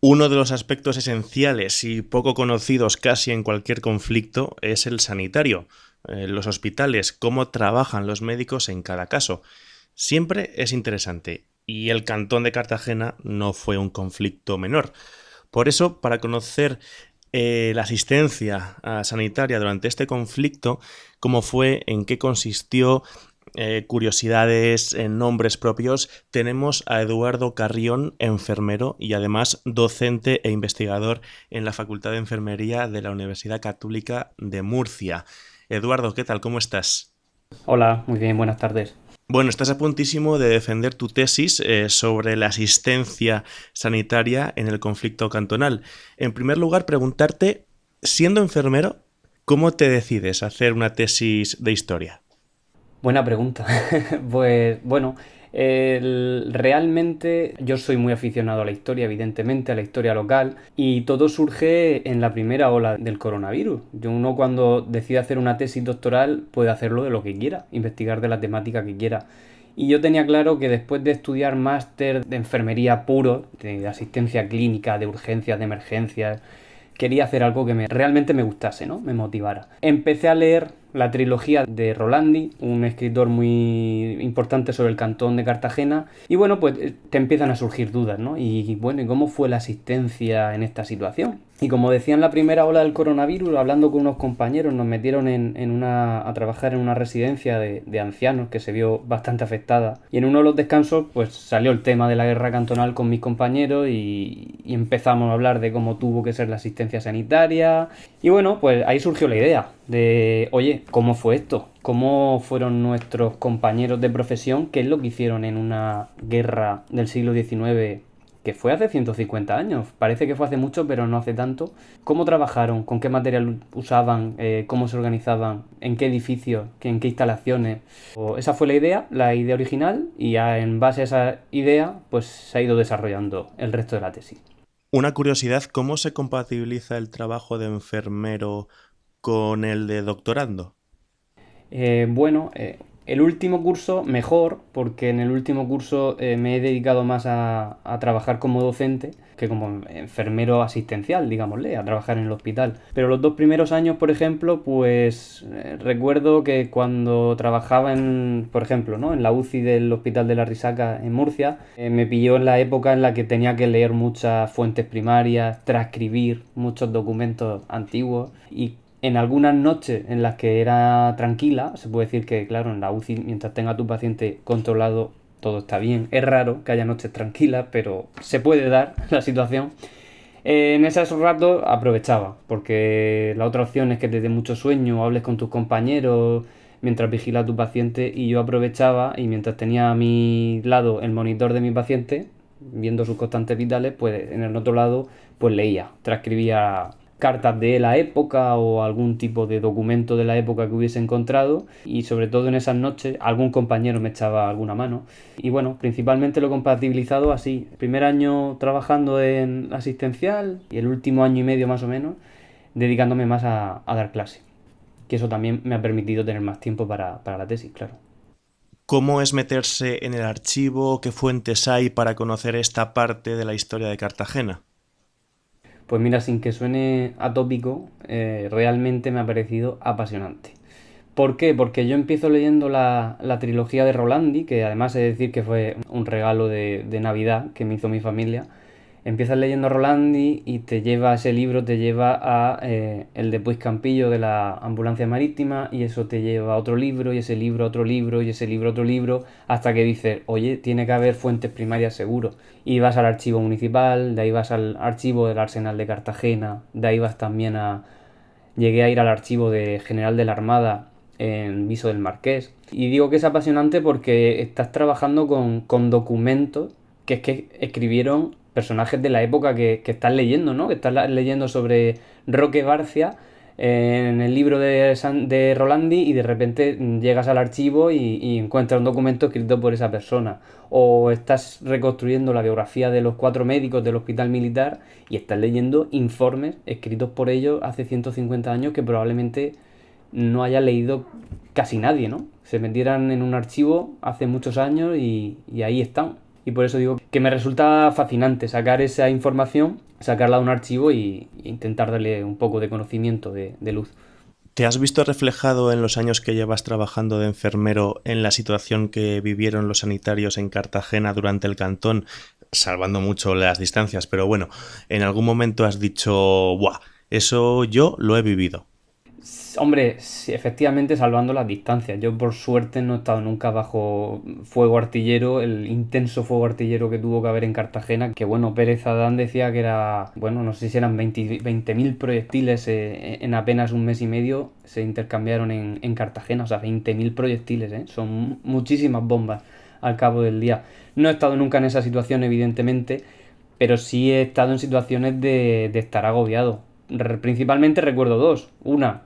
Uno de los aspectos esenciales y poco conocidos casi en cualquier conflicto es el sanitario. Los hospitales, cómo trabajan los médicos en cada caso. Siempre es interesante. Y el Cantón de Cartagena no fue un conflicto menor. Por eso, para conocer la asistencia sanitaria durante este conflicto, cómo fue, en qué consistió, curiosidades, nombres propios, tenemos a Eduardo Carrión, enfermero y además docente e investigador en la Facultad de Enfermería de la Universidad Católica de Murcia. Eduardo, ¿qué tal? ¿Cómo estás? Hola, muy bien, buenas tardes. Bueno, estás a puntísimo de defender tu tesis sobre la asistencia sanitaria en el conflicto cantonal. En primer lugar, preguntarte, siendo enfermero, ¿cómo te decides a hacer una tesis de historia? Buena pregunta. Pues bueno, realmente yo soy muy aficionado a la historia, evidentemente, a la historia local, y todo surge en la primera ola del coronavirus. Uno cuando decide hacer una tesis doctoral puede hacerlo de lo que quiera, investigar de la temática que quiera. Y yo tenía claro que después de estudiar máster de enfermería puro, de asistencia clínica, de urgencias, de emergencias, quería hacer algo que realmente me gustase, ¿no? Me motivara. Empecé a leer la trilogía de Rolandi, un escritor muy importante sobre el Cantón de Cartagena, y bueno, pues te empiezan a surgir dudas, ¿no? Y bueno, ¿y cómo fue la asistencia en esta situación? Y como decía en la primera ola del coronavirus, hablando con unos compañeros, nos metieron a trabajar en una residencia de ancianos que se vio bastante afectada. Y en uno de los descansos, pues salió el tema de la guerra cantonal con mis compañeros y empezamos a hablar de cómo tuvo que ser la asistencia sanitaria. Y bueno, pues ahí surgió la idea de, oye, ¿cómo fue esto? ¿Cómo fueron nuestros compañeros de profesión? ¿Qué es lo que hicieron en una guerra del siglo XIX que fue hace 150 años? Parece que fue hace mucho, pero no hace tanto. ¿Cómo trabajaron? ¿Con qué material usaban? ¿Cómo se organizaban? ¿En qué edificios? ¿En qué instalaciones? Esa fue la idea original, y ya en base a esa idea, pues se ha ido desarrollando el resto de la tesis. Una curiosidad, ¿cómo se compatibiliza el trabajo de enfermero con el de doctorando? Bueno, el último curso mejor, porque en el último curso me he dedicado más a trabajar como docente que como enfermero asistencial, digámosle, a trabajar en el hospital. Pero los dos primeros años, por ejemplo, pues recuerdo que cuando trabajaba por ejemplo, ¿no? En la UCI del Hospital de la Risaca en Murcia, me pilló en la época en la que tenía que leer muchas fuentes primarias, transcribir muchos documentos antiguos, y en algunas noches en las que era tranquila, se puede decir que, claro, en la UCI, mientras tenga a tu paciente controlado, todo está bien. Es raro que haya noches tranquilas, pero se puede dar la situación. En esos ratos aprovechaba, porque la otra opción es que te dé mucho sueño, hables con tus compañeros mientras vigila a tu paciente, y yo aprovechaba y mientras tenía a mi lado el monitor de mi paciente, viendo sus constantes vitales, pues en el otro lado pues leía, transcribía cartas de la época o algún tipo de documento de la época que hubiese encontrado, y sobre todo en esas noches algún compañero me echaba alguna mano. Y bueno, principalmente lo he compatibilizado así: el primer año trabajando en asistencial y el último año y medio más o menos dedicándome más a dar clase, que eso también me ha permitido tener más tiempo para la tesis, claro. ¿Cómo es meterse en el archivo? ¿Qué fuentes hay para conocer esta parte de la historia de Cartagena? Pues mira, sin que suene atópico, realmente me ha parecido apasionante. ¿Por qué? Porque yo empiezo leyendo la trilogía de Rolandi, que además he de decir que fue un regalo de Navidad que me hizo mi familia. Empiezas leyendo Rolandi y te lleva ese libro, te lleva a el de Puig Campillo de la ambulancia marítima, y eso te lleva a otro libro, y ese libro a otro libro, y ese libro a otro libro, hasta que dices, oye, tiene que haber fuentes primarias seguro. Y vas al archivo municipal, de ahí vas al archivo del Arsenal de Cartagena, de ahí vas también llegué a ir al archivo de General de la Armada en Viso del Marqués. Y digo que es apasionante porque estás trabajando con documentos que es que escribieron personajes de la época que estás leyendo, ¿no? Que estás leyendo sobre Roque Barcia en el libro de Rolandi, y de repente llegas al archivo y encuentras un documento escrito por esa persona. O estás reconstruyendo la biografía de los 4 médicos del hospital militar y estás leyendo informes escritos por ellos hace 150 años que probablemente no haya leído casi nadie, ¿no? Se metieran en un archivo hace muchos años y ahí están. Y por eso digo que me resulta fascinante sacar esa información sacarla de un archivo e intentar darle un poco de conocimiento de luz. ¿Te has visto reflejado en los años que llevas trabajando de enfermero en la situación que vivieron los sanitarios en Cartagena durante el Cantón, salvando mucho las distancias? Pero bueno, en algún momento has dicho, ¡buah! Eso yo lo he vivido. Hombre, sí, efectivamente salvando las distancias. Yo por suerte no he estado nunca bajo fuego artillero, el intenso fuego artillero que tuvo que haber en Cartagena, que bueno, Pérez Adán decía que era, bueno, no sé si eran 20.000 proyectiles en apenas un mes y medio se intercambiaron en Cartagena, o sea, 20.000 proyectiles, son muchísimas bombas al cabo del día. No he estado nunca en esa situación, evidentemente, pero sí he estado en situaciones de estar agobiado. Principalmente recuerdo dos. Una,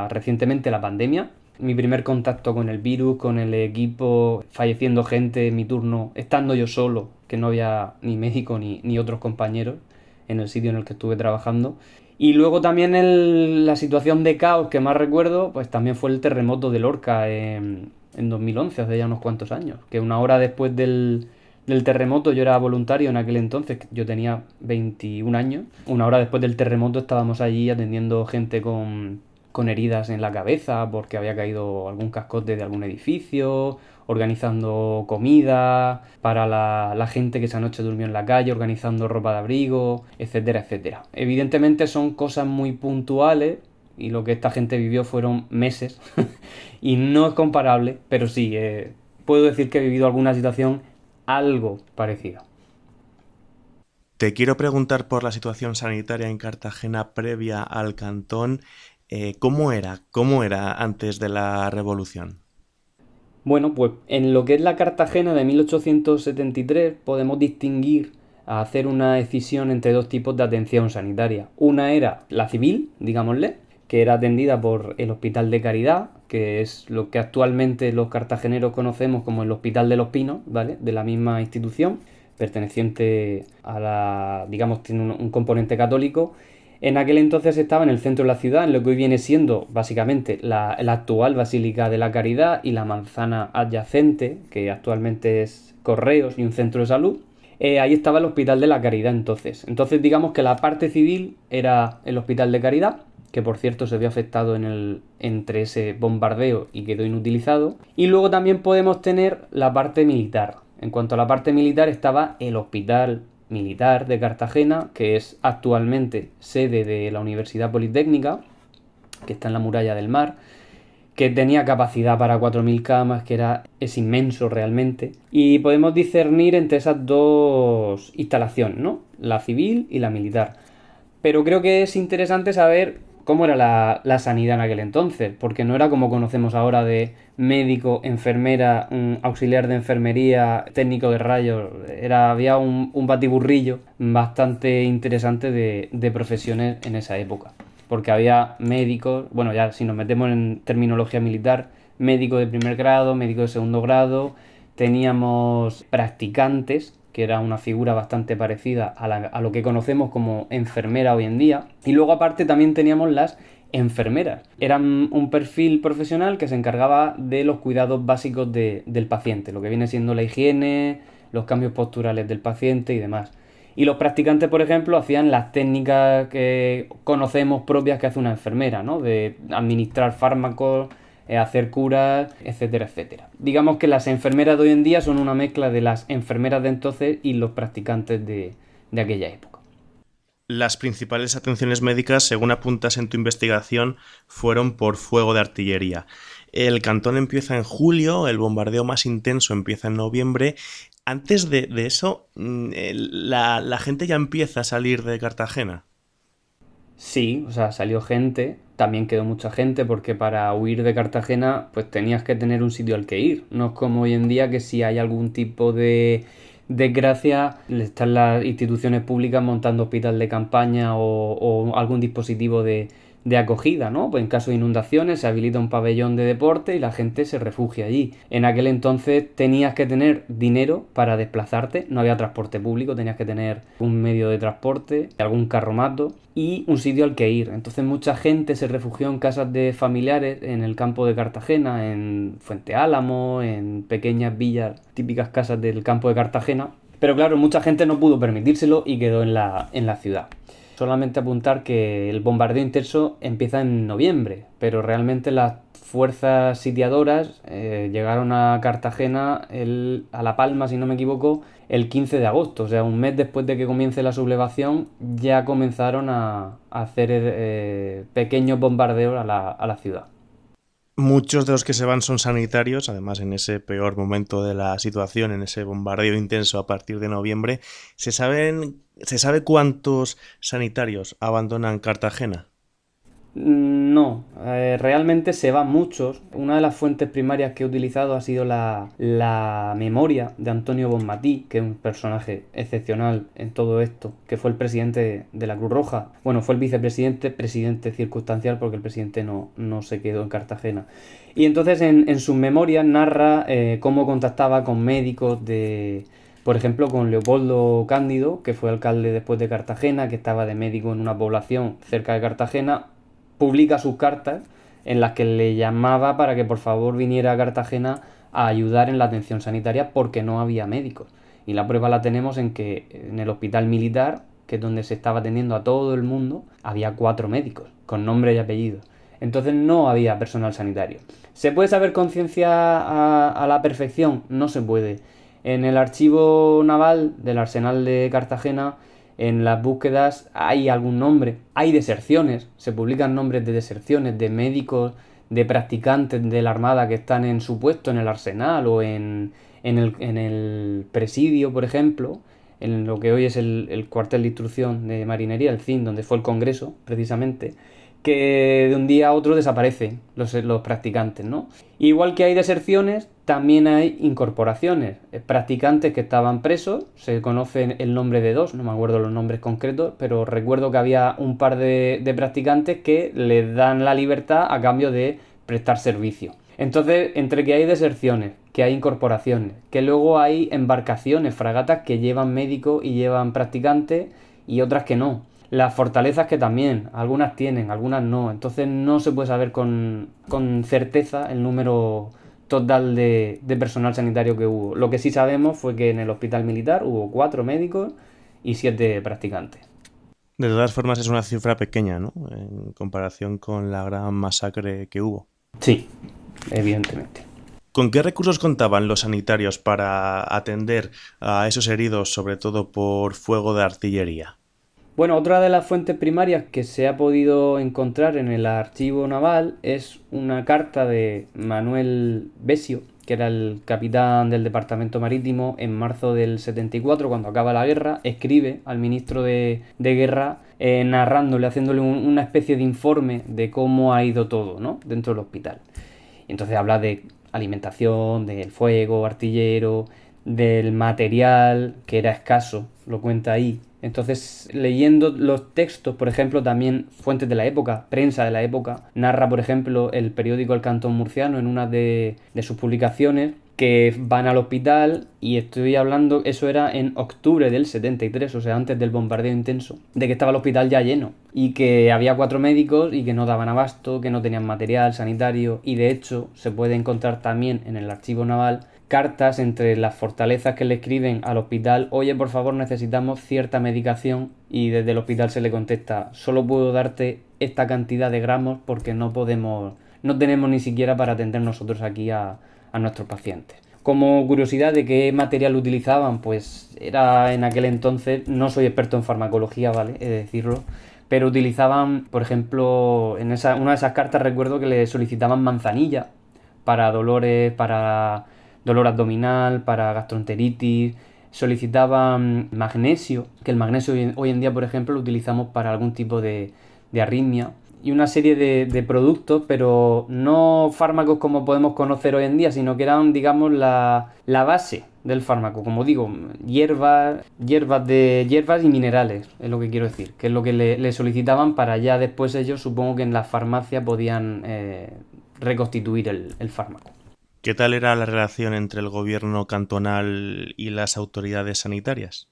recientemente la pandemia. Mi primer contacto con el virus, con el equipo, falleciendo gente en mi turno, estando yo solo, que no había ni médico ni otros compañeros en el sitio en el que estuve trabajando. Y luego también la situación de caos que más recuerdo, pues también fue el terremoto de Lorca en 2011, hace ya unos cuantos años. Que una hora después del terremoto, yo era voluntario en aquel entonces, yo tenía 21 años. Una hora después del terremoto estábamos allí atendiendo gente con heridas en la cabeza porque había caído algún cascote de algún edificio, organizando comida para la gente que esa noche durmió en la calle, organizando ropa de abrigo, etcétera, etcétera. Evidentemente son cosas muy puntuales y lo que esta gente vivió fueron meses y no es comparable, pero sí, puedo decir que he vivido alguna situación algo parecida. Te quiero preguntar por la situación sanitaria en Cartagena previa al Cantón. ¿Cómo era? ¿Cómo era antes de la Revolución? Bueno, pues en lo que es la Cartagena de 1873 podemos distinguir a hacer una escisión entre dos tipos de atención sanitaria. Una era la civil, digámosle, que era atendida por el Hospital de Caridad, que es lo que actualmente los cartageneros conocemos como el Hospital de los Pinos, ¿vale? De la misma institución, perteneciente a digamos, tiene un componente católico. En aquel entonces estaba en el centro de la ciudad, en lo que hoy viene siendo básicamente la actual Basílica de la Caridad y la manzana adyacente, que actualmente es Correos y un centro de salud. Ahí estaba el Hospital de la Caridad entonces. Entonces digamos que la parte civil era el Hospital de Caridad, que por cierto se vio afectado entre ese bombardeo y quedó inutilizado. Y luego también podemos tener la parte militar. En cuanto a la parte militar estaba el Hospital Militar de Cartagena, que es actualmente sede de la Universidad Politécnica, que está en la Muralla del Mar, que tenía capacidad para 4.000 camas, es inmenso realmente. Y podemos discernir entre esas dos instalaciones, ¿no? La civil y la militar. Pero creo que es interesante saber cómo era la sanidad en aquel entonces, porque no era como conocemos ahora de médico, enfermera, auxiliar de enfermería, técnico de rayos. Había un batiburrillo bastante interesante de profesiones en esa época, porque había médicos, bueno, ya si nos metemos en terminología militar, médico de primer grado, médico de segundo grado, teníamos practicantes, que era una figura bastante parecida a lo que conocemos como enfermera hoy en día. Y luego aparte también teníamos las enfermeras. Eran un perfil profesional que se encargaba de los cuidados básicos del paciente, lo que viene siendo la higiene, los cambios posturales del paciente y demás. Y los practicantes, por ejemplo, hacían las técnicas que conocemos propias que hace una enfermera, ¿no? De administrar fármacos, hacer curas, etcétera, etcétera. Digamos que las enfermeras de hoy en día son una mezcla de las enfermeras de entonces y los practicantes de aquella época. Las principales atenciones médicas, según apuntas en tu investigación, fueron por fuego de artillería. El Cantón empieza en julio, el bombardeo más intenso empieza en noviembre. Antes de eso, la gente ya empieza a salir de Cartagena. Sí, o sea, salió gente, también quedó mucha gente porque para huir de Cartagena pues tenías que tener un sitio al que ir. No es como hoy en día que si hay algún tipo de desgracia, están las instituciones públicas montando hospital de campaña o algún dispositivo de acogida, ¿no? Pues en caso de inundaciones se habilita un pabellón de deporte y la gente se refugia allí. En aquel entonces tenías que tener dinero para desplazarte, no había transporte público, tenías que tener un medio de transporte, algún carromato y un sitio al que ir. Entonces mucha gente se refugió en casas de familiares en el campo de Cartagena, en Fuente Álamo, en pequeñas villas, típicas casas del campo de Cartagena. Pero claro, mucha gente no pudo permitírselo y quedó en la ciudad. Solamente apuntar que el bombardeo intenso empieza en noviembre, pero realmente las fuerzas sitiadoras llegaron a Cartagena, a La Palma, si no me equivoco, el 15 de agosto. O sea, un mes después de que comience la sublevación, ya comenzaron a hacer pequeños bombardeos a la ciudad. Muchos de los que se van son sanitarios, además en ese peor momento de la situación, en ese bombardeo intenso a partir de noviembre. ¿Se sabe cuántos sanitarios abandonan Cartagena? No, realmente se van muchos. Una de las fuentes primarias que he utilizado ha sido la memoria de Antonio Bonmatí, que es un personaje excepcional en todo esto, que fue el presidente de la Cruz Roja. Bueno, fue el vicepresidente, presidente circunstancial, porque el presidente no se quedó en Cartagena. Y entonces en sus memorias narra cómo contactaba con médicos por ejemplo, con Leopoldo Cándido, que fue alcalde después de Cartagena, que estaba de médico en una población cerca de Cartagena. Publica sus cartas en las que le llamaba para que por favor viniera a Cartagena a ayudar en la atención sanitaria porque no había médicos. Y la prueba la tenemos en que en el hospital militar, que es donde se estaba atendiendo a todo el mundo, había 4 médicos con nombre y apellido. Entonces no había personal sanitario. ¿Se puede saber con ciencia a la perfección? No se puede. En el archivo naval del Arsenal de Cartagena, en las búsquedas hay algún nombre, hay deserciones, se publican nombres de deserciones, de médicos, de practicantes de la Armada que están en su puesto en el Arsenal o en el presidio, por ejemplo, en lo que hoy es el cuartel de instrucción de marinería, el CIN, donde fue el congreso, precisamente, que de un día a otro desaparecen los practicantes, ¿no? Igual que hay deserciones, también hay incorporaciones. Practicantes que estaban presos, se conoce el nombre de 2, no me acuerdo los nombres concretos, pero recuerdo que había un par de practicantes que les dan la libertad a cambio de prestar servicio. Entonces, entre que hay deserciones, que hay incorporaciones, que luego hay embarcaciones, fragatas que llevan médicos y llevan practicantes y otras que no. Las fortalezas que también, algunas tienen, algunas no. Entonces no se puede saber con certeza el número total de personal sanitario que hubo. Lo que sí sabemos fue que en el hospital militar hubo 4 médicos y 7 practicantes. De todas formas es una cifra pequeña, ¿no? En comparación con la gran masacre que hubo. Sí, evidentemente. ¿Con qué recursos contaban los sanitarios para atender a esos heridos, sobre todo por fuego de artillería? Bueno, otra de las fuentes primarias que se ha podido encontrar en el archivo naval es una carta de Manuel Besio, que era el capitán del departamento marítimo en marzo del 74, cuando acaba la guerra, escribe al ministro de guerra narrándole, haciéndole una especie de informe de cómo ha ido todo, ¿no?, dentro del hospital. Y entonces habla de alimentación, del fuego artillero, del material que era escaso, lo cuenta ahí. Entonces, leyendo los textos, por ejemplo, también fuentes de la época, prensa de la época, narra, por ejemplo, el periódico El Cantón Murciano en una de sus publicaciones que van al hospital, y estoy hablando, eso era en octubre del 73, o sea, antes del bombardeo intenso, de que estaba el hospital ya lleno y que había 4 médicos y que no daban abasto, que no tenían material sanitario, y de hecho se puede encontrar también en el archivo naval cartas entre las fortalezas que le escriben al hospital: oye, por favor, necesitamos cierta medicación, y desde el hospital se le contesta: solo puedo darte esta cantidad de gramos porque no tenemos ni siquiera para atender nosotros aquí a nuestros pacientes. Como curiosidad de qué material utilizaban, pues era en aquel entonces, no soy experto en farmacología, ¿vale?, he de decirlo, pero utilizaban, por ejemplo, una de esas cartas recuerdo que le solicitaban manzanilla para dolores, para dolor abdominal, para gastroenteritis. Solicitaban magnesio, que el magnesio hoy en día, por ejemplo, lo utilizamos para algún tipo de arritmia, y una serie de productos, pero no fármacos como podemos conocer hoy en día, sino que eran, digamos, la base del fármaco. Como digo, hierbas y minerales, es lo que quiero decir, que es lo que le solicitaban para ya después ellos, supongo que en la farmacia podían reconstituir el fármaco. ¿Qué tal era la relación entre el gobierno cantonal y las autoridades sanitarias?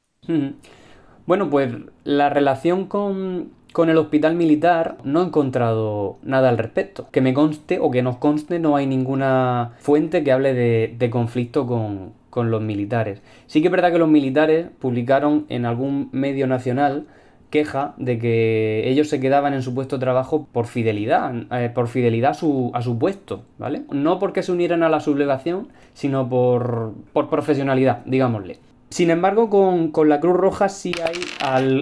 Bueno, pues la relación con el hospital militar no he encontrado nada al respecto. Que me conste o que nos conste, no hay ninguna fuente que hable de conflicto con con los militares. Sí que es verdad que los militares publicaron en algún medio nacional queja de que ellos se quedaban en su puesto de trabajo por fidelidad a su puesto, ¿vale? No porque se unieran a la sublevación, sino por profesionalidad, digámosle. Sin embargo, con la Cruz Roja sí hay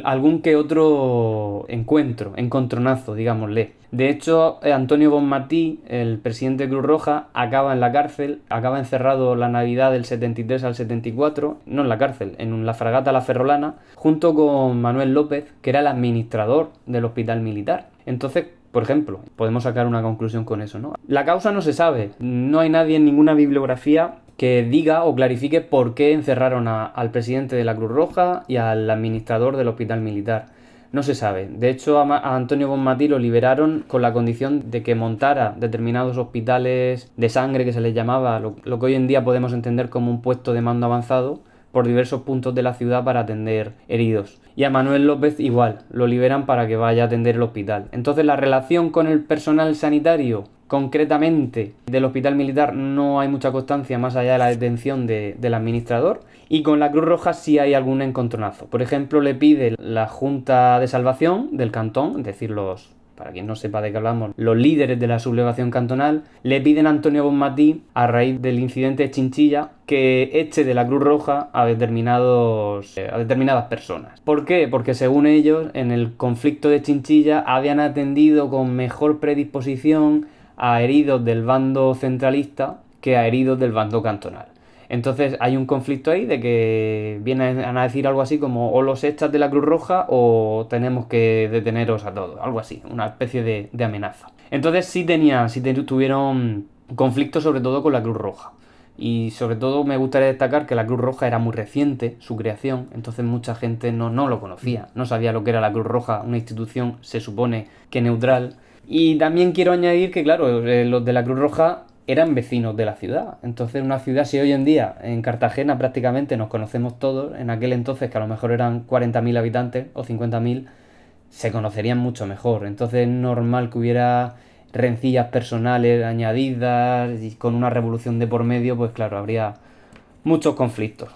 algún que otro encontronazo, digámosle. De hecho, Antonio Bonmatí, el presidente de Cruz Roja, acaba en la cárcel, acaba encerrado la Navidad del 73 al 74, no en la cárcel, en la fragata La Ferrolana, junto con Manuel López, que era el administrador del hospital militar. Entonces, por ejemplo, podemos sacar una conclusión con eso, ¿no? La causa no se sabe, no hay nadie en ninguna bibliografía que diga o clarifique por qué encerraron al presidente de la Cruz Roja y al administrador del hospital militar. No se sabe. De hecho, a Antonio Bonmatí lo liberaron con la condición de que montara determinados hospitales de sangre, que se les llamaba, lo que hoy en día podemos entender como un puesto de mando avanzado, por diversos puntos de la ciudad para atender heridos. Y a Manuel López igual, lo liberan para que vaya a atender el hospital. Entonces la relación con el personal sanitario, concretamente del hospital militar, no hay mucha constancia más allá de la detención del administrador. Y con la Cruz Roja sí hay algún encontronazo. Por ejemplo, le pide la Junta de Salvación del cantón, es decir, para quien no sepa de qué hablamos, los líderes de la sublevación cantonal, le piden a Antonio Bonmatí, a raíz del incidente de Chinchilla, que eche de la Cruz Roja a determinadas personas. ¿Por qué? Porque según ellos, en el conflicto de Chinchilla habían atendido con mejor predisposición a heridos del bando centralista que a heridos del bando cantonal. Entonces hay un conflicto ahí de que vienen a decir algo así como o los echas de la Cruz Roja o tenemos que deteneros a todos, algo así, una especie de amenaza. Entonces sí tuvieron conflictos sobre todo con la Cruz Roja. Y sobre todo me gustaría destacar que la Cruz Roja era muy reciente, su creación, entonces mucha gente no lo conocía, no sabía lo que era la Cruz Roja, una institución se supone que neutral. Y también quiero añadir que claro, los de la Cruz Roja eran vecinos de la ciudad. Entonces una ciudad, si hoy en día en Cartagena prácticamente nos conocemos todos, en aquel entonces que a lo mejor eran 40.000 habitantes o 50.000, se conocerían mucho mejor. Entonces es normal que hubiera rencillas personales añadidas y con una revolución de por medio, pues claro, habría muchos conflictos.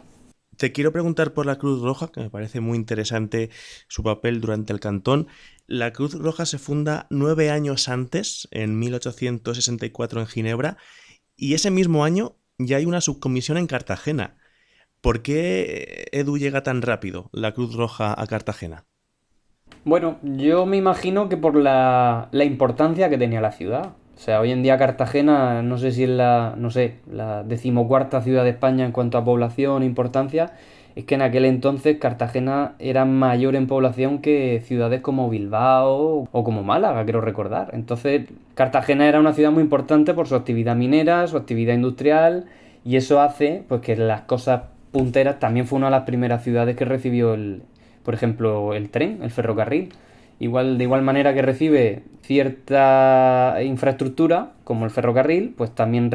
Te quiero preguntar por la Cruz Roja, que me parece muy interesante su papel durante el cantón. La Cruz Roja se funda 9 años antes, en 1864 en Ginebra, y ese mismo año ya hay una subcomisión en Cartagena. ¿Por qué Edu llega tan rápido, la Cruz Roja, a Cartagena? Bueno, yo me imagino que por la importancia que tenía la ciudad. O sea, hoy en día Cartagena, no sé si es la decimocuarta ciudad de España en cuanto a población e importancia, es que en aquel entonces Cartagena era mayor en población que ciudades como Bilbao o como Málaga, quiero recordar. Entonces, Cartagena era una ciudad muy importante por su actividad minera, su actividad industrial, y eso hace pues que las cosas punteras. También fue una de las primeras ciudades que recibió por ejemplo, el tren, el ferrocarril. De igual manera que recibe cierta infraestructura, como el ferrocarril, pues también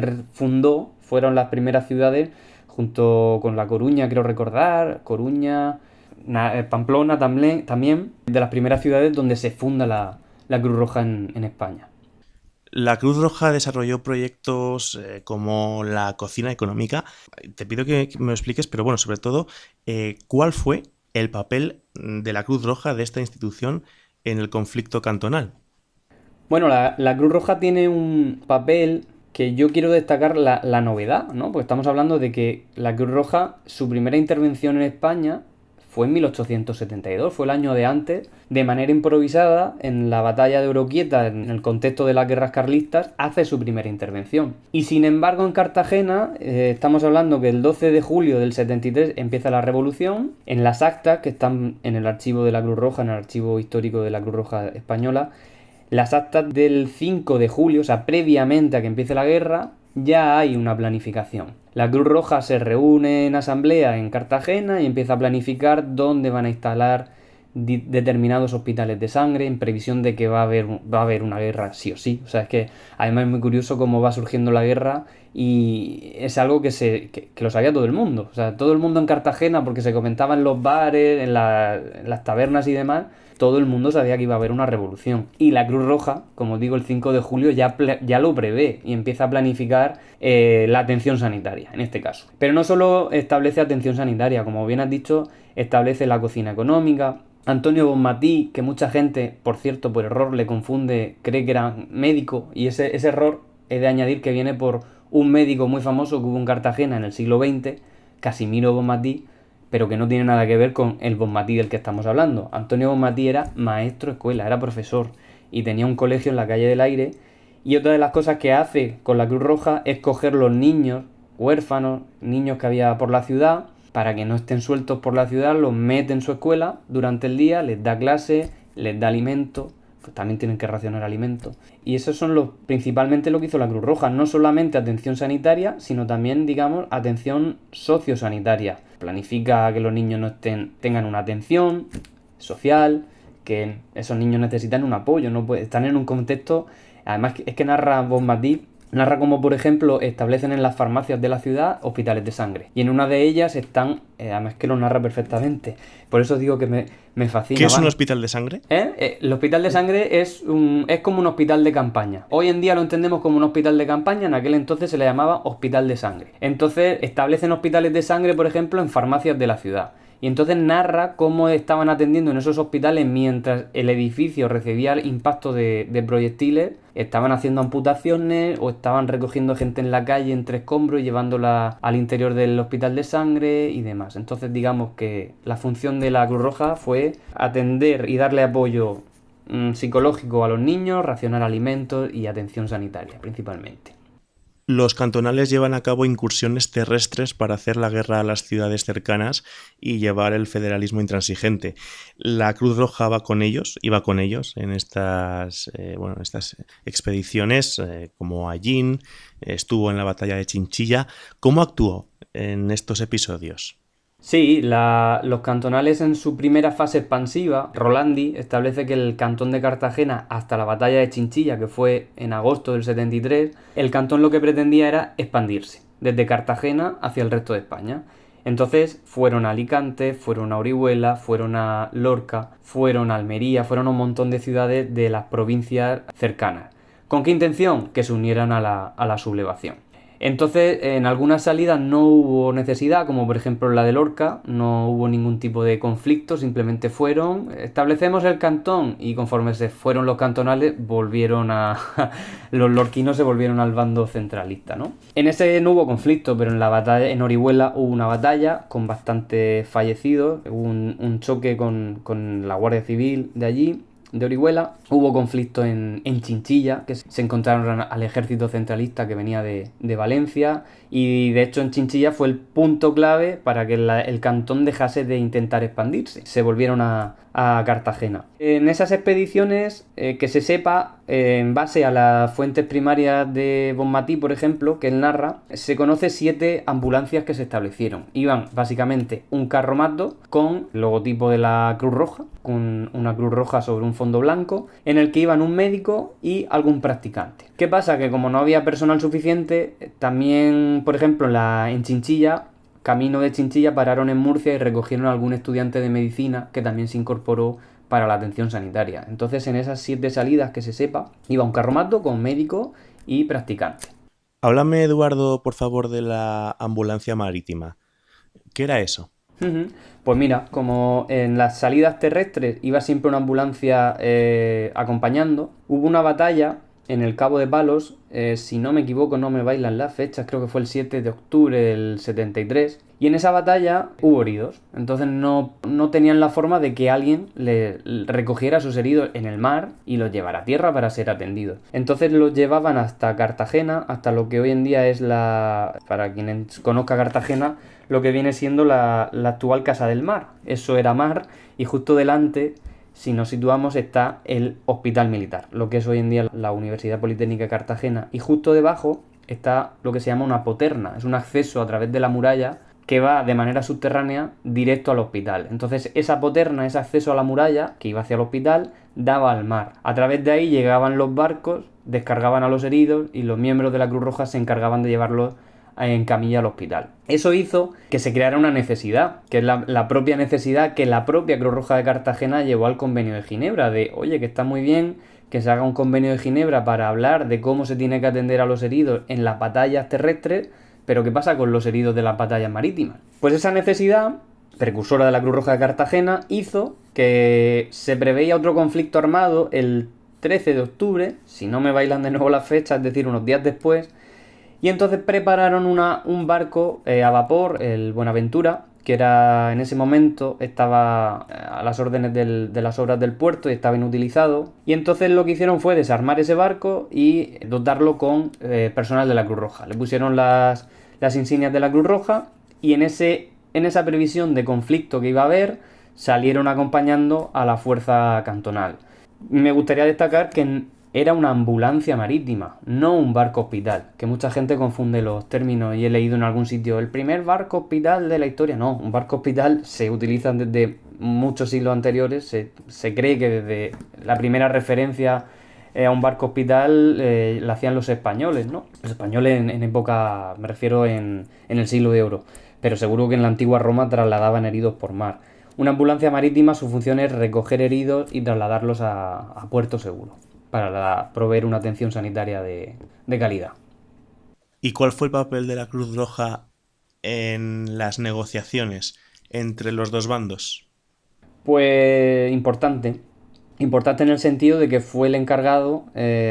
fueron las primeras ciudades, junto con La Coruña, quiero recordar, Pamplona también, de las primeras ciudades donde se funda la Cruz Roja en España. La Cruz Roja desarrolló proyectos como la cocina económica. Te pido que me lo expliques, pero bueno, sobre todo, ¿cuál fue el papel de la Cruz Roja, de esta institución, en el conflicto cantonal? Bueno, la Cruz Roja tiene un papel que yo quiero destacar la novedad, ¿no? Porque estamos hablando de que la Cruz Roja, su primera intervención en España fue en 1872, fue el año de antes, de manera improvisada, en la batalla de Oroquieta, en el contexto de las guerras carlistas, hace su primera intervención. Y sin embargo, en Cartagena, estamos hablando que el 12 de julio del 73 empieza la revolución. En las actas que están en el archivo de la Cruz Roja, en el archivo histórico de la Cruz Roja española, las actas del 5 de julio, o sea, previamente a que empiece la guerra, ya hay una planificación. La Cruz Roja se reúne en asamblea en Cartagena y empieza a planificar dónde van a instalar determinados hospitales de sangre en previsión de que va a haber una guerra sí o sí. O sea, es que además es muy curioso cómo va surgiendo la guerra y es algo que lo sabía todo el mundo. O sea, todo el mundo en Cartagena, porque se comentaba en los bares, en las tabernas y demás, todo el mundo sabía que iba a haber una revolución. Y la Cruz Roja, como digo, el 5 de julio ya lo prevé y empieza a planificar la atención sanitaria, en este caso. Pero no solo establece atención sanitaria, como bien has dicho, establece la cocina económica. Antonio Bonmatí, que mucha gente, por cierto, por error le confunde, cree que era médico, y ese error he de añadir que viene por un médico muy famoso que hubo en Cartagena en el siglo XX, Casimiro Bonmatí, pero que no tiene nada que ver con el Bonmatí del que estamos hablando. Antonio Bonmatí era maestro de escuela, era profesor y tenía un colegio en la calle del Aire, y otra de las cosas que hace con la Cruz Roja es coger los niños huérfanos, niños que había por la ciudad, para que no estén sueltos por la ciudad, los mete en su escuela durante el día, les da clase, les da alimento, pues también tienen que racionar alimento. Y esos son principalmente lo que hizo la Cruz Roja, no solamente atención sanitaria, sino también, digamos, atención sociosanitaria. Planifica que los niños tengan una atención social, que esos niños necesitan un apoyo, están en un contexto. Además, es que narra Bonmatí, narra como, por ejemplo, establecen en las farmacias de la ciudad hospitales de sangre. Y en una de ellas están, además que lo narra perfectamente. Por eso digo que me fascina. ¿Qué es un hospital de sangre? El hospital de sangre es como un hospital de campaña. Hoy en día lo entendemos como un hospital de campaña, en aquel entonces se le llamaba hospital de sangre. Entonces establecen hospitales de sangre, por ejemplo, en farmacias de la ciudad. Y entonces narra cómo estaban atendiendo en esos hospitales mientras el edificio recibía el impacto de proyectiles, estaban haciendo amputaciones o estaban recogiendo gente en la calle entre escombros y llevándola al interior del hospital de sangre y demás. Entonces digamos que la función de la Cruz Roja fue atender y darle apoyo psicológico a los niños, racionar alimentos y atención sanitaria principalmente. Los cantonales llevan a cabo incursiones terrestres para hacer la guerra a las ciudades cercanas y llevar el federalismo intransigente. La Cruz Roja iba con ellos en estas expediciones, como Allín, estuvo en la batalla de Chinchilla. ¿Cómo actuó en estos episodios? Sí, los cantonales en su primera fase expansiva, Rolandi establece que el cantón de Cartagena hasta la batalla de Chinchilla, que fue en agosto del 73, el cantón lo que pretendía era expandirse, desde Cartagena hacia el resto de España. Entonces fueron a Alicante, fueron a Orihuela, fueron a Lorca, fueron a Almería, fueron a un montón de ciudades de las provincias cercanas. ¿Con qué intención? Que se unieran a la sublevación. Entonces, en algunas salidas no hubo necesidad, como por ejemplo en la de Lorca, no hubo ningún tipo de conflicto, simplemente establecemos el cantón, y conforme se fueron los cantonales, los lorquinos se volvieron al bando centralista, ¿no? En ese no hubo conflicto, pero en la batalla, en Orihuela hubo una batalla con bastantes fallecidos, hubo un choque con la Guardia Civil de allí, de Orihuela. Hubo conflicto en Chinchilla, que se encontraron al ejército centralista que venía de Valencia, y de hecho en Chinchilla fue el punto clave para que el cantón dejase de intentar expandirse. Se volvieron a Cartagena. En esas expediciones, que se sepa, en base a las fuentes primarias de Bonmatí, por ejemplo, que él narra, se conoce 7 ambulancias que se establecieron. Iban básicamente un carromato con el logotipo de la Cruz Roja, con una Cruz Roja sobre un fondo blanco, en el que iban un médico y algún practicante. ¿Qué pasa? Que como no había personal suficiente, también, por ejemplo, en Chinchilla, camino de Chinchilla, pararon en Murcia y recogieron a algún estudiante de medicina que también se incorporó para la atención sanitaria. Entonces, en esas 7 salidas que se sepa, iba un carromato con médico y practicante. Háblame, Eduardo, por favor, de la ambulancia marítima. ¿Qué era eso? Pues mira, como en las salidas terrestres iba siempre una ambulancia acompañando, hubo una batalla en el Cabo de Palos, si no me equivoco, no me bailan las fechas, creo que fue el 7 de octubre del 73, y en esa batalla hubo heridos. Entonces no tenían la forma de que alguien le recogiera sus heridos en el mar y los llevara a tierra para ser atendidos. Entonces los llevaban hasta Cartagena, hasta lo que hoy en día es para quien conozca Cartagena, lo que viene siendo la actual Casa del Mar. Eso era mar, y justo delante, si nos situamos, está el Hospital Militar, lo que es hoy en día la Universidad Politécnica de Cartagena, y justo debajo está lo que se llama una poterna, es un acceso a través de la muralla que va de manera subterránea directo al hospital. Entonces esa poterna, ese acceso a la muralla que iba hacia el hospital, daba al mar. A través de ahí llegaban los barcos descargaban a los heridos y los miembros de la Cruz Roja se encargaban de llevarlos en camilla al hospital. Eso hizo que se creara una necesidad, que es la propia necesidad que la propia Cruz Roja de Cartagena llevó al Convenio de Ginebra, de oye, que está muy bien que se haga un Convenio de Ginebra para hablar de cómo se tiene que atender a los heridos en las batallas terrestres, pero ¿qué pasa con los heridos de las batallas marítimas? Pues esa necesidad, precursora de la Cruz Roja de Cartagena, hizo que se preveía otro conflicto armado el 13 de octubre, si no me bailan de nuevo las fechas, es decir, unos días después, y entonces prepararon un barco a vapor, el Buenaventura, que era en ese momento estaba a las órdenes de las obras del puerto y estaba inutilizado. Y entonces lo que hicieron fue desarmar ese barco y dotarlo con personal de la Cruz Roja. Le pusieron las insignias de la Cruz Roja y en esa previsión de conflicto que iba a haber salieron acompañando a la fuerza cantonal. Me gustaría destacar que era una ambulancia marítima, no un barco hospital, que mucha gente confunde los términos y he leído en algún sitio el primer barco hospital de la historia. No, un barco hospital se utiliza desde muchos siglos anteriores, se cree que desde la primera referencia a un barco hospital la hacían los españoles, ¿no? Los españoles en época, me refiero en el siglo de oro, pero seguro que en la antigua Roma trasladaban heridos por mar. Una ambulancia marítima, su función es recoger heridos y trasladarlos a puerto seguro, para proveer una atención sanitaria de calidad. ¿Y cuál fue el papel de la Cruz Roja en las negociaciones entre los dos bandos? Pues importante en el sentido de que fue el encargado,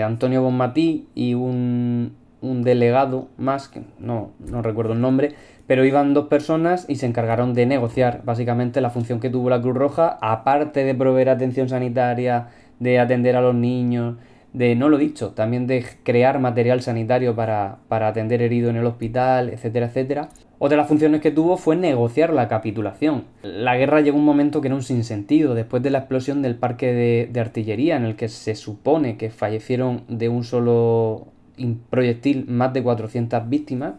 Antonio Bonmatí, y un delegado más, que no recuerdo el nombre, pero iban 2 personas y se encargaron de negociar básicamente la función que tuvo la Cruz Roja, aparte de proveer atención sanitaria, de atender a los niños, de, no lo he dicho, también de crear material sanitario para atender heridos en el hospital, etcétera, etcétera. Otra de las funciones que tuvo fue negociar la capitulación. La guerra llegó un momento que era un sinsentido, después de la explosión del parque de artillería, en el que se supone que fallecieron de un solo proyectil más de 400 víctimas,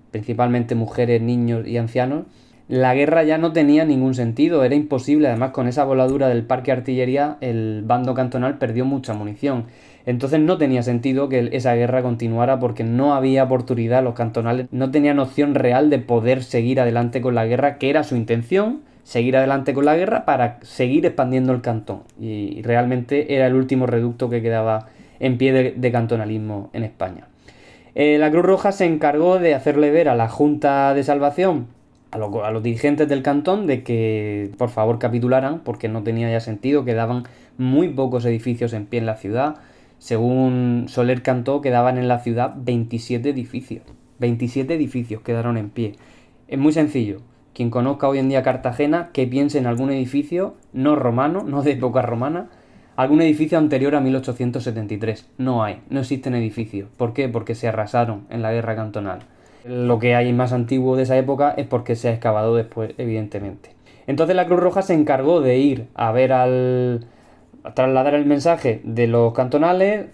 principalmente mujeres, niños y ancianos. La guerra ya no tenía ningún sentido, era imposible. Además, con esa voladura del parque de artillería, el bando cantonal perdió mucha munición. Entonces no tenía sentido que esa guerra continuara porque no había oportunidad. Los cantonales no tenían opción real de poder seguir adelante con la guerra, que era su intención, seguir adelante con la guerra para seguir expandiendo el cantón. Y realmente era el último reducto que quedaba en pie de cantonalismo en España. La Cruz Roja se encargó de hacerle ver a la Junta de Salvación, a los dirigentes del cantón, de que por favor capitularan porque no tenía ya sentido, quedaban muy pocos edificios en pie en la ciudad. Según Soler Cantó, quedaban en la ciudad 27 edificios. 27 edificios quedaron en pie. Es muy sencillo. Quien conozca hoy en día Cartagena, que piense en algún edificio no romano, no de época romana, algún edificio anterior a 1873. No hay, no existen edificios. ¿Por qué? Porque se arrasaron en la guerra cantonal. Lo que hay más antiguo de esa época es porque se ha excavado después, evidentemente. Entonces la Cruz Roja se encargó de ir a ver a trasladar el mensaje de los cantonales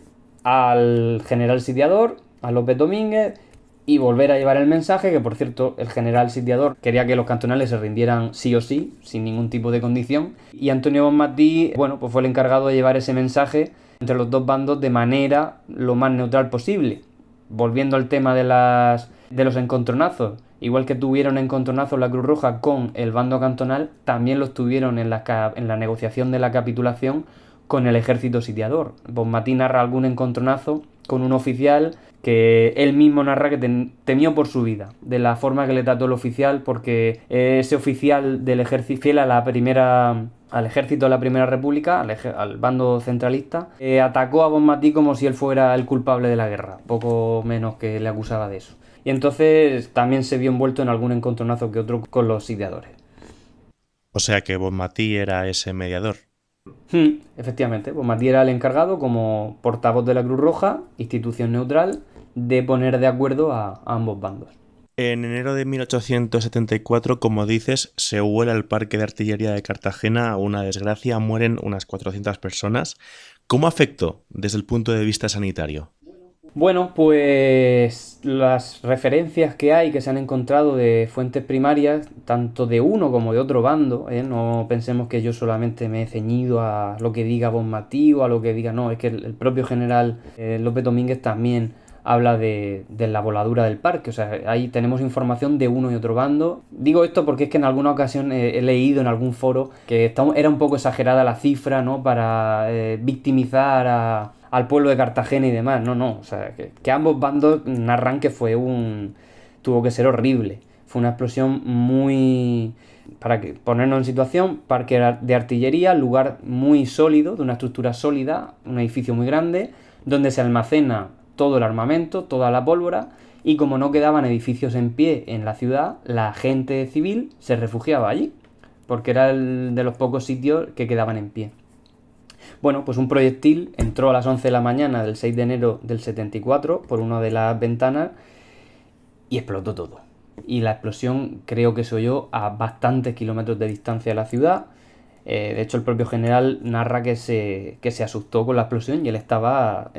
al general sitiador, a López Domínguez, y volver a llevar el mensaje, que por cierto el general sitiador quería que los cantonales se rindieran sí o sí, sin ningún tipo de condición, y Antonio Bonmatí, pues fue el encargado de llevar ese mensaje entre los dos bandos de manera lo más neutral posible. Volviendo al tema de los encontronazos, igual que tuvieron encontronazos la Cruz Roja con el bando cantonal, también los tuvieron en la negociación de la capitulación con el ejército sitiador. Bonmatí narra algún encontronazo con un oficial que él mismo narra que temió por su vida, de la forma que le trató el oficial, porque ese oficial del ejército, fiel al ejército de la Primera República, al bando centralista, atacó a Bonmatí como si él fuera el culpable de la guerra, poco menos que le acusaba de eso. Y entonces también se vio envuelto en algún encontronazo que otro con los sitiadores. O sea que Bonmatí era ese mediador. Efectivamente, Bonmatí era el encargado, como portavoz de la Cruz Roja, institución neutral, de poner de acuerdo a ambos bandos. En enero de 1874, como dices, se huela el parque de artillería de Cartagena, una desgracia, mueren unas 400 personas. ¿Cómo afectó desde el punto de vista sanitario? Bueno, pues las referencias que hay que se han encontrado de fuentes primarias, tanto de uno como de otro bando, no pensemos que yo solamente me he ceñido a lo que diga Bonmatí o a lo que diga, no, es que el propio general López Domínguez también habla de la voladura del parque, o sea, ahí tenemos información de uno y otro bando. Digo esto porque es que en alguna ocasión he leído en algún foro que era un poco exagerada la cifra, ¿no? Para victimizar al pueblo de Cartagena y demás. No, o sea, que ambos bandos narran que tuvo que ser horrible. Fue una explosión muy... Para ponernos en situación, parque de artillería, lugar muy sólido, de una estructura sólida, un edificio muy grande, donde se almacena todo el armamento, toda la pólvora, y como no quedaban edificios en pie en la ciudad, la gente civil se refugiaba allí, porque era el de los pocos sitios que quedaban en pie. Bueno, pues un proyectil entró a las 11 de la mañana del 6 de enero del 74 por una de las ventanas y explotó todo. Y la explosión creo que se oyó a bastantes kilómetros de distancia de la ciudad. De hecho, el propio general narra que se asustó con la explosión y él estaba,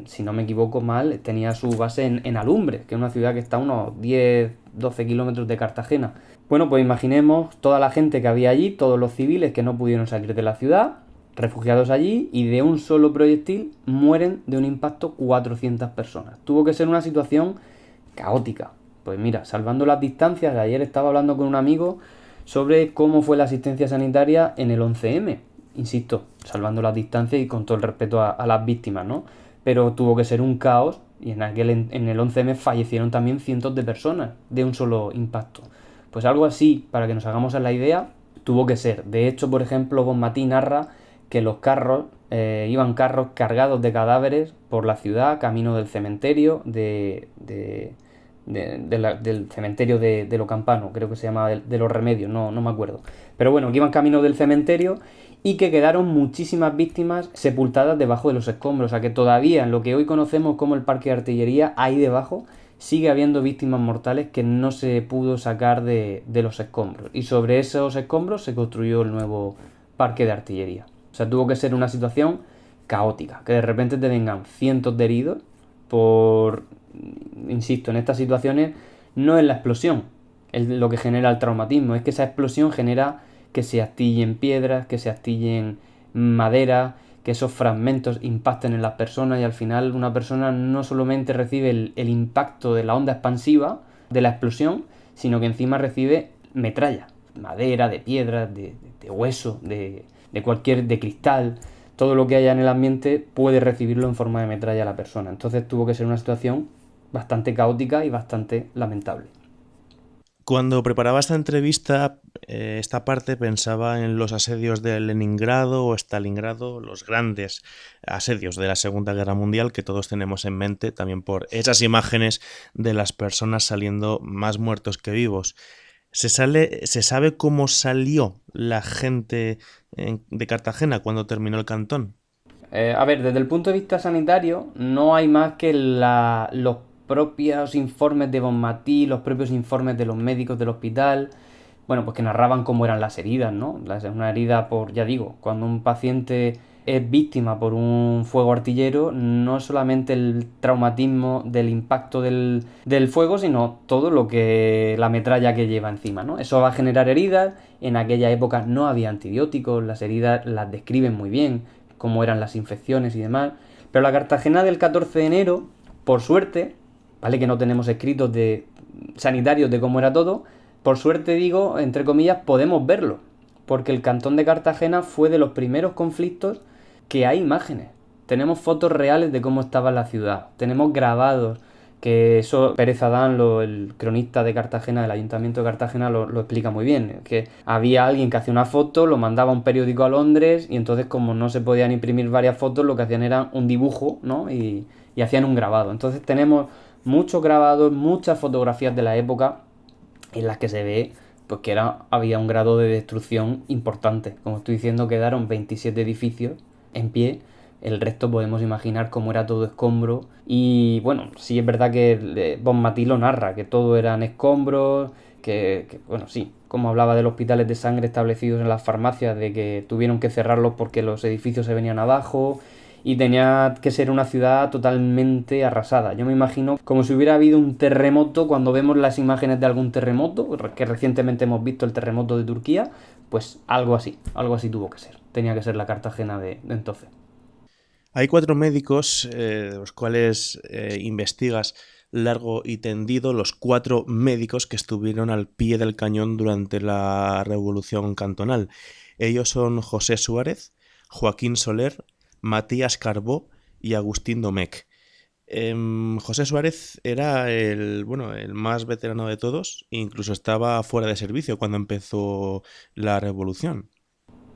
si no me equivoco mal, tenía su base en Alumbre, que es una ciudad que está a unos 10-12 kilómetros de Cartagena. Bueno, pues imaginemos toda la gente que había allí, todos los civiles que no pudieron salir de la ciudad, refugiados allí, y de un solo proyectil mueren de un impacto 400 personas. Tuvo que ser una situación caótica. Pues mira, salvando las distancias, ayer estaba hablando con un amigo sobre cómo fue la asistencia sanitaria en el 11M. Insisto, salvando las distancias y con todo el respeto a las víctimas, ¿no? Pero tuvo que ser un caos y en el 11M fallecieron también cientos de personas de un solo impacto. Pues algo así, para que nos hagamos a la idea, tuvo que ser. De hecho, por ejemplo, Bonmatí narra que los carros, iban carros cargados de cadáveres por la ciudad, camino del cementerio del cementerio de Lo Campano, creo que se llama de los Remedios, no me acuerdo. Pero bueno, que iban camino del cementerio y que quedaron muchísimas víctimas sepultadas debajo de los escombros. O sea que todavía en lo que hoy conocemos como el parque de artillería, ahí debajo sigue habiendo víctimas mortales que no se pudo sacar de los escombros. Y sobre esos escombros se construyó el nuevo parque de artillería. O sea, tuvo que ser una situación caótica, que de repente te vengan cientos de heridos insisto, en estas situaciones no es la explosión lo que genera el traumatismo, es que esa explosión genera que se astillen piedras, que se astillen madera, que esos fragmentos impacten en las personas y al final una persona no solamente recibe el impacto de la onda expansiva de la explosión, sino que encima recibe metralla, madera, de piedras, de hueso, de cristal. Todo lo que haya en el ambiente puede recibirlo en forma de metralla a la persona. Entonces tuvo que ser una situación bastante caótica y bastante lamentable. Cuando preparaba esta entrevista, esta parte pensaba en los asedios de Leningrado o Stalingrado, los grandes asedios de la Segunda Guerra Mundial que todos tenemos en mente, también por esas imágenes de las personas saliendo más muertos que vivos. ¿Se sabe cómo salió la gente de Cartagena cuando terminó el cantón? A ver, desde el punto de vista sanitario, no hay más que los propios informes de Bonmatí, los propios informes de los médicos del hospital, bueno, pues que narraban cómo eran las heridas, ¿no? Una herida ya digo, cuando un paciente es víctima por un fuego artillero, no solamente el traumatismo del impacto del fuego, sino todo la metralla que lleva encima, ¿no? Eso va a generar heridas. En aquella época no había antibióticos, las heridas las describen muy bien, cómo eran las infecciones y demás. Pero la Cartagena del 14 de enero, por suerte, vale que no tenemos escritos sanitarios de cómo era todo, por suerte digo, entre comillas, podemos verlo. Porque el cantón de Cartagena fue de los primeros conflictos que hay imágenes. Tenemos fotos reales de cómo estaba la ciudad. Tenemos grabados, que eso Pérez Adán, el cronista de Cartagena, del Ayuntamiento de Cartagena, lo explica muy bien. Que había alguien que hacía una foto, lo mandaba a un periódico a Londres y entonces como no se podían imprimir varias fotos, lo que hacían era un dibujo, ¿no? Y hacían un grabado. Entonces tenemos muchos grabados, muchas fotografías de la época en las que se ve pues que había un grado de destrucción importante. Como estoy diciendo, quedaron 27 edificios en pie. El resto podemos imaginar cómo era todo escombro. Y bueno, sí es verdad que Bonmatí lo narra, que todo eran escombros, bueno, sí, como hablaba de los hospitales de sangre establecidos en las farmacias, de que tuvieron que cerrarlos porque los edificios se venían abajo. y tenía que ser una ciudad totalmente arrasada. Yo me imagino como si hubiera habido un terremoto, cuando vemos las imágenes de algún terremoto, que recientemente hemos visto el terremoto de Turquía, pues algo así tuvo que ser. Tenía que ser la Cartagena de entonces. Hay 4 médicos, de los cuales investigas largo y tendido, los 4 médicos que estuvieron al pie del cañón durante la Revolución Cantonal. Ellos son José Suárez, Joaquín Soler, Matías Carbó y Agustín Domecq. José Suárez era el más veterano de todos, incluso estaba fuera de servicio cuando empezó la Revolución.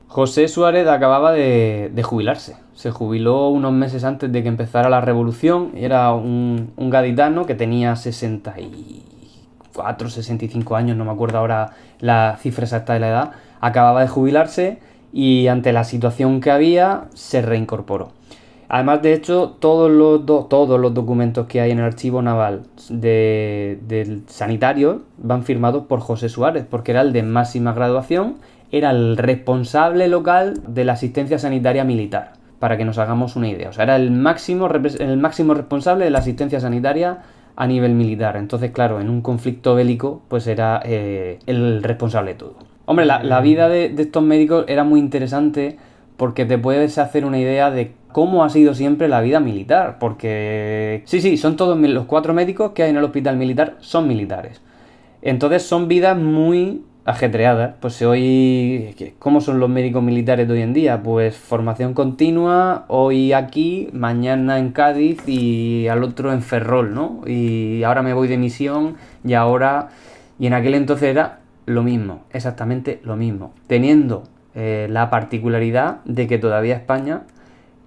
José Suárez acababa de jubilarse. Se jubiló unos meses antes de que empezara la revolución. Era un gaditano que tenía 64, 65 años, no me acuerdo ahora la cifra exacta de la edad. Acababa de jubilarse y ante la situación que había se reincorporó. Además, de hecho, todos los documentos que hay en el archivo naval del sanitario van firmados por José Suárez, porque era el de máxima graduación, era el responsable local de la asistencia sanitaria militar, para que nos hagamos una idea. O sea, era el máximo responsable de la asistencia sanitaria a nivel militar. Entonces, claro, en un conflicto bélico, pues era el responsable de todo. Hombre, la vida de estos médicos era muy interesante porque te puedes hacer una idea de cómo ha sido siempre la vida militar. Porque sí, son todos los 4 médicos que hay en el hospital militar son militares. Entonces son vidas muy ajetreadas. Pues hoy, ¿cómo son los médicos militares de hoy en día? Pues formación continua, hoy aquí, mañana en Cádiz y al otro en Ferrol, ¿no? Y ahora me voy de misión y ahora... Y en aquel entonces era lo mismo, exactamente lo mismo. Teniendo la particularidad de que todavía España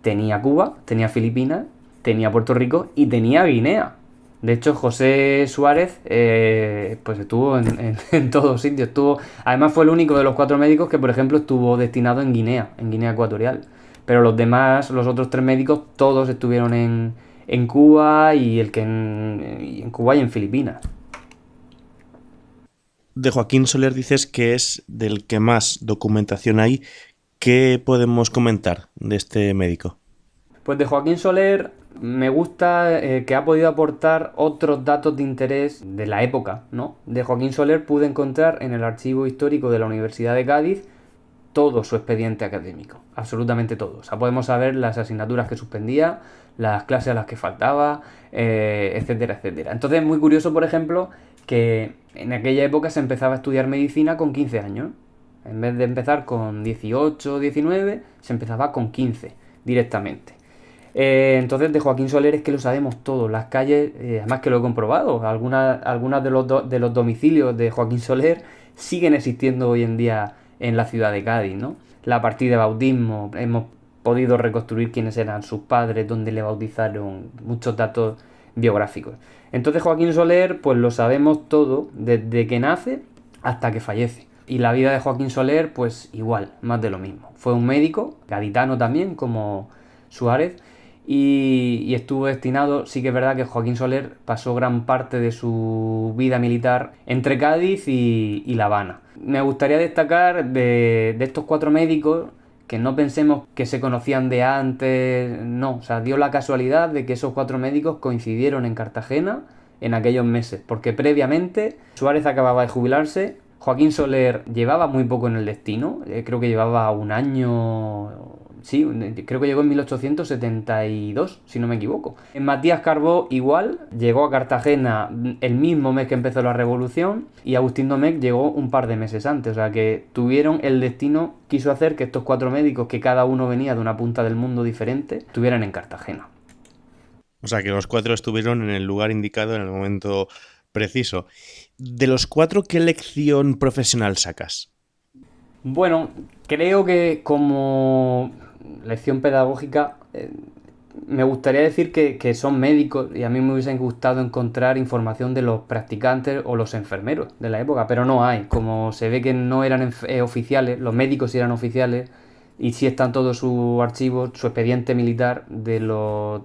tenía Cuba, tenía Filipinas, tenía Puerto Rico y tenía Guinea. De hecho, José Suárez pues estuvo en todos sitios. Además fue el único de los 4 médicos que, por ejemplo, estuvo destinado en Guinea Ecuatorial. Pero los demás, los otros 3 médicos, todos estuvieron en Cuba y en Cuba y en Filipinas. De Joaquín Soler dices que es del que más documentación hay. ¿Qué podemos comentar de este médico? Pues de Joaquín Soler me gusta que ha podido aportar otros datos de interés de la época, ¿no? De Joaquín Soler pude encontrar en el archivo histórico de la Universidad de Cádiz todo su expediente académico, absolutamente todo. O sea, podemos saber las asignaturas que suspendía, las clases a las que faltaba, etcétera, etcétera. Entonces es muy curioso, por ejemplo, que en aquella época se empezaba a estudiar medicina con 15 años. En vez de empezar con 18 o 19, se empezaba con 15 directamente. Entonces de Joaquín Soler es que lo sabemos todo. Las calles, además que lo he comprobado, algunas de los domicilios de Joaquín Soler siguen existiendo hoy en día en la ciudad de Cádiz, ¿no? La partir de bautismo, hemos podido reconstruir quiénes eran sus padres, dónde le bautizaron, muchos datos biográficos. Entonces Joaquín Soler, pues lo sabemos todo, desde que nace hasta que fallece. Y la vida de Joaquín Soler, pues igual, más de lo mismo. Fue un médico, gaditano también, como Suárez, y estuvo destinado, sí que es verdad que Joaquín Soler pasó gran parte de su vida militar entre Cádiz y La Habana. Me gustaría destacar de estos 4 médicos que no pensemos que se conocían de antes, no, o sea, dio la casualidad de que esos 4 médicos coincidieron en Cartagena en aquellos meses, porque previamente Suárez acababa de jubilarse, Joaquín Soler llevaba muy poco en el destino, creo que llevaba un año, sí, creo que llegó en 1872, si no me equivoco. Matías Carbó igual, llegó a Cartagena el mismo mes que empezó la revolución y Agustín Domecq llegó un par de meses antes, o sea que tuvieron el destino, quiso hacer que estos 4 médicos, que cada uno venía de una punta del mundo diferente, estuvieran en Cartagena. O sea, que los 4 estuvieron en el lugar indicado en el momento preciso. De los 4, ¿qué lección profesional sacas? Bueno, creo que como lección pedagógica me gustaría decir que son médicos y a mí me hubiese gustado encontrar información de los practicantes o los enfermeros de la época, pero no hay. Como se ve que no eran oficiales, los médicos sí eran oficiales y sí están todos sus archivos, su expediente militar de los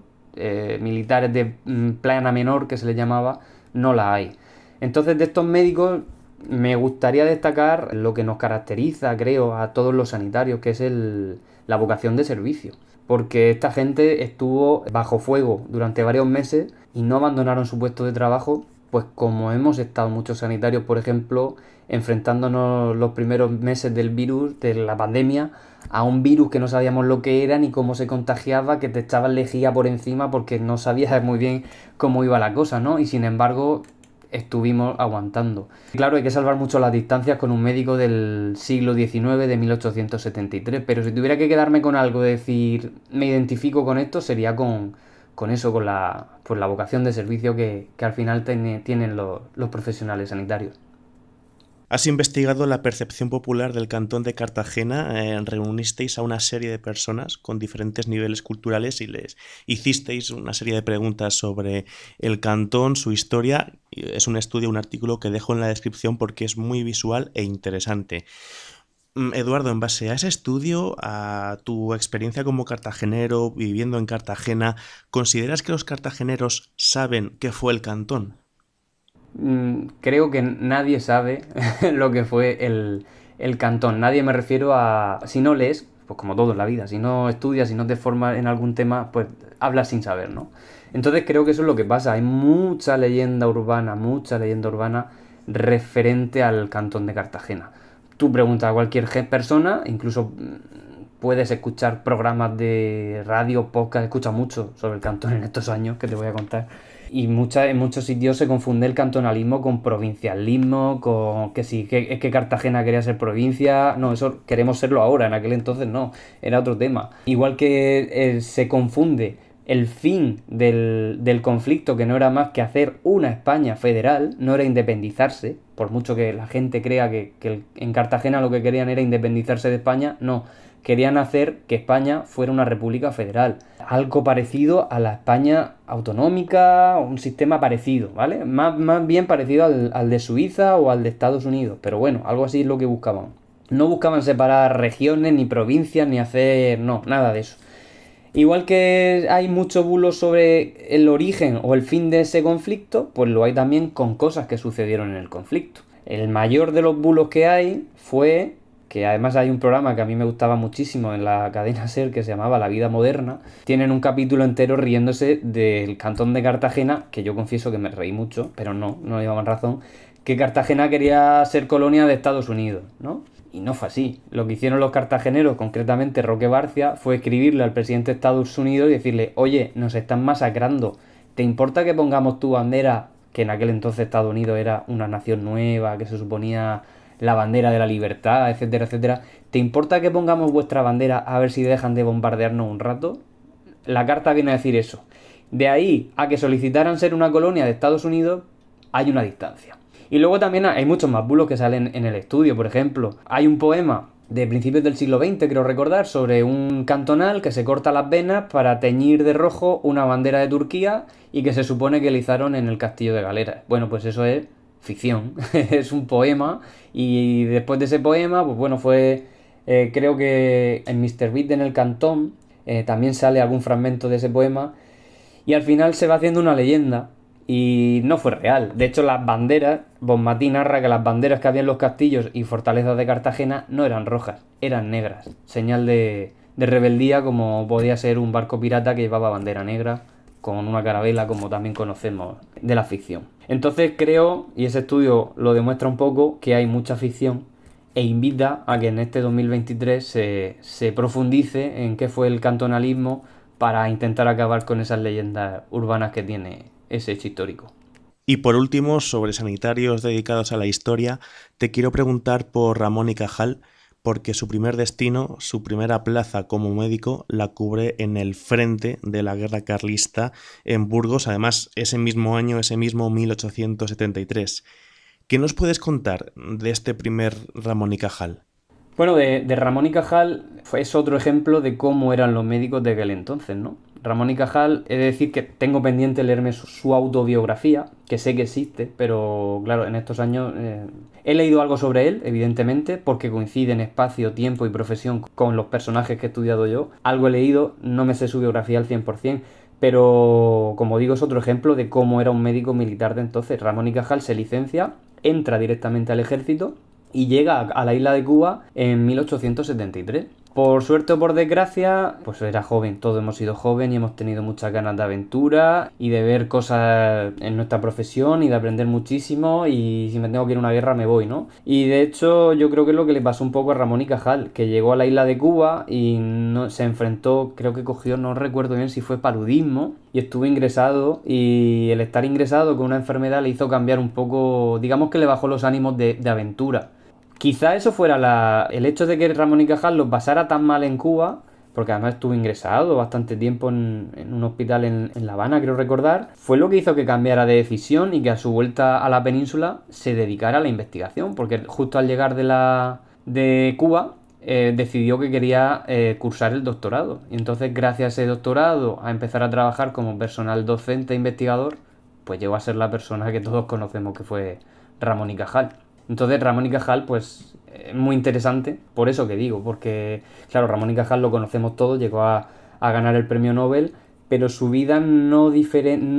militares de plana menor, que se les llamaba, no la hay. Entonces de estos médicos me gustaría destacar lo que nos caracteriza, creo, a todos los sanitarios, que es la vocación de servicio. Porque esta gente estuvo bajo fuego durante varios meses y no abandonaron su puesto de trabajo, pues como hemos estado muchos sanitarios, por ejemplo, enfrentándonos los primeros meses del virus, de la pandemia, a un virus que no sabíamos lo que era ni cómo se contagiaba, que te echaban lejía por encima porque no sabías muy bien cómo iba la cosa, ¿no? Y sin embargo, estuvimos aguantando. Claro, hay que salvar mucho las distancias con un médico del siglo XIX, de 1873, pero si tuviera que quedarme con algo, de decir, me identifico con esto, sería con eso, con pues la vocación de servicio que al final tienen los profesionales sanitarios. Has investigado la percepción popular del Cantón de Cartagena, reunisteis a una serie de personas con diferentes niveles culturales y les hicisteis una serie de preguntas sobre el cantón, su historia. Es un estudio, un artículo que dejo en la descripción porque es muy visual e interesante. Eduardo, en base a ese estudio, a tu experiencia como cartagenero, viviendo en Cartagena, ¿consideras que los cartageneros saben qué fue el cantón? Creo que nadie sabe lo que fue el cantón. Nadie, me refiero a... Si no lees, pues como todo en la vida, si no estudias, si no te formas en algún tema, pues hablas sin saber, ¿no? Entonces creo que eso es lo que pasa. Hay mucha leyenda urbana referente al cantón de Cartagena. Tú preguntas a cualquier persona, incluso puedes escuchar programas de radio, podcast, escucha mucho sobre el cantón en estos años que te voy a contar. Y en muchos sitios se confunde el cantonalismo con provincialismo, con que sí, que es que Cartagena quería ser provincia. No, eso queremos serlo ahora, en aquel entonces no, era otro tema. Igual que se confunde el fin del conflicto, que no era más que hacer una España federal, no era independizarse, por mucho que la gente crea que en Cartagena lo que querían era independizarse de España, no. Querían hacer que España fuera una república federal. Algo parecido a la España autonómica, un sistema parecido, ¿vale? Más bien parecido al de Suiza o al de Estados Unidos. Pero bueno, algo así es lo que buscaban. No buscaban separar regiones, ni provincias, ni hacer... No, nada de eso. Igual que hay mucho bulo sobre el origen o el fin de ese conflicto, pues lo hay también con cosas que sucedieron en el conflicto. El mayor de los bulos que hay fue... que además hay un programa que a mí me gustaba muchísimo en la cadena SER que se llamaba La Vida Moderna. Tienen un capítulo entero riéndose del Cantón de Cartagena, que yo confieso que me reí mucho, pero no llevaban razón, que Cartagena quería ser colonia de Estados Unidos, ¿no? Y no fue así. Lo que hicieron los cartageneros, concretamente Roque Barcia, fue escribirle al presidente de Estados Unidos y decirle: oye, nos están masacrando, ¿te importa que pongamos tu bandera, que en aquel entonces Estados Unidos era una nación nueva, que se suponía la bandera de la libertad, etcétera, etcétera? ¿Te importa que pongamos vuestra bandera a ver si dejan de bombardearnos un rato? La carta viene a decir eso. De ahí a que solicitaran ser una colonia de Estados Unidos, hay una distancia. Y luego también hay muchos más bulos que salen en el estudio. Por ejemplo, hay un poema de principios del siglo XX, creo recordar, sobre un cantonal que se corta las venas para teñir de rojo una bandera de Turquía y que se supone que le izaron en el castillo de Galera. Bueno, pues eso es ficción, es un poema, y después de ese poema, pues bueno, creo que en Mr. Beat en el Cantón también sale algún fragmento de ese poema, y al final se va haciendo una leyenda, y no fue real. De hecho, las banderas, Bonmatí narra que las banderas que había en los castillos y fortalezas de Cartagena no eran rojas, eran negras, señal de rebeldía, como podía ser un barco pirata que llevaba bandera negra con una carabela, como también conocemos de la ficción. Entonces creo, y ese estudio lo demuestra un poco, que hay mucha ficción, e invita a que en este 2023 se profundice en qué fue el cantonalismo para intentar acabar con esas leyendas urbanas que tiene ese hecho histórico. Y por último, sobre sanitarios dedicados a la historia, te quiero preguntar por Ramón y Cajal, porque su primer destino, su primera plaza como médico, la cubre en el frente de la guerra carlista en Burgos, además ese mismo año, ese mismo 1873. ¿Qué nos puedes contar de este primer Ramón y Cajal? Bueno, de Ramón y Cajal es otro ejemplo de cómo eran los médicos de aquel entonces, ¿no? Ramón y Cajal, he de decir que tengo pendiente leerme su autobiografía, que sé que existe, pero claro, en estos años he leído algo sobre él, evidentemente, porque coincide en espacio, tiempo y profesión con los personajes que he estudiado yo. Algo he leído, no me sé su biografía al 100%, pero como digo, es otro ejemplo de cómo era un médico militar de entonces. Ramón y Cajal se licencia, entra directamente al ejército y llega a la isla de Cuba en 1873. Por suerte o por desgracia, pues era joven, todos hemos sido jóvenes y hemos tenido muchas ganas de aventura y de ver cosas en nuestra profesión y de aprender muchísimo, y si me tengo que ir a una guerra me voy, ¿no? Y de hecho yo creo que es lo que le pasó un poco a Ramón y Cajal, que llegó a la isla de Cuba y no, se enfrentó, creo que cogió, no recuerdo bien si fue paludismo, y estuvo ingresado, y el estar ingresado con una enfermedad le hizo cambiar un poco, digamos que le bajó los ánimos de aventura. Quizá eso fuera el hecho de que Ramón y Cajal lo pasara tan mal en Cuba, porque además estuvo ingresado bastante tiempo en un hospital en La Habana, creo recordar, fue lo que hizo que cambiara de decisión y que a su vuelta a la península se dedicara a la investigación, porque justo al llegar de Cuba decidió que quería cursar el doctorado. Y entonces, gracias a ese doctorado, a empezar a trabajar como personal docente e investigador, pues llegó a ser la persona que todos conocemos, que fue Ramón y Cajal. Entonces Ramón y Cajal, pues es muy interesante, por eso que digo, porque claro, Ramón y Cajal lo conocemos todos, llegó a ganar el premio Nobel, pero su vida no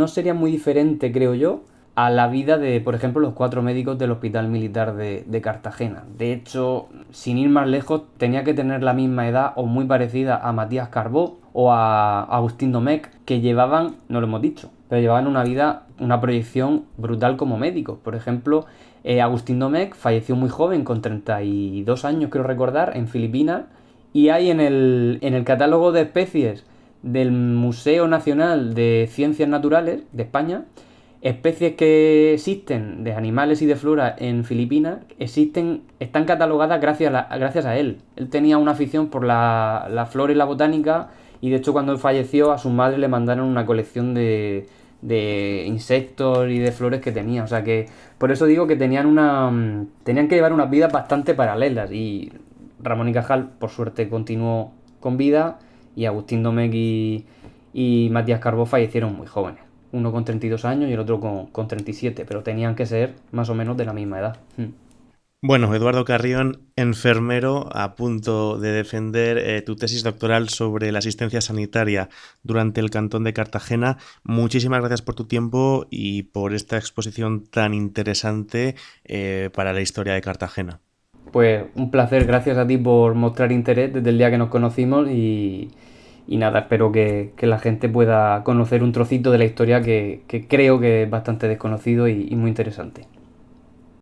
sería muy diferente, creo yo, a la vida de, por ejemplo, los 4 médicos del Hospital Militar de Cartagena. De hecho, sin ir más lejos, tenía que tener la misma edad o muy parecida a Matías Carbó o a Agustín Domecq, que llevaban, no lo hemos dicho, pero llevaban una vida, una proyección brutal como médicos. Por ejemplo, Agustín Domecq falleció muy joven, con 32 años creo recordar, en Filipinas, y hay en el catálogo de especies del Museo Nacional de Ciencias Naturales de España, especies que existen de animales y de flora en Filipinas, están catalogadas gracias a él. Él tenía una afición por la flora y la botánica, y de hecho cuando él falleció a su madre le mandaron una colección de insectos y de flores que tenía. O sea que por eso digo que tenían que llevar unas vidas bastante paralelas, y Ramón y Cajal por suerte continuó con vida, y Agustín Domecq y Matías Carbó fallecieron muy jóvenes, uno con 32 años y el otro con 37, pero tenían que ser más o menos de la misma edad. Bueno, Eduardo Carrión, enfermero, a punto de defender tu tesis doctoral sobre la asistencia sanitaria durante el Cantón de Cartagena. Muchísimas gracias por tu tiempo y por esta exposición tan interesante para la historia de Cartagena. Pues un placer, gracias a ti por mostrar interés desde el día que nos conocimos, y nada, espero que la gente pueda conocer un trocito de la historia que creo que es bastante desconocido y muy interesante.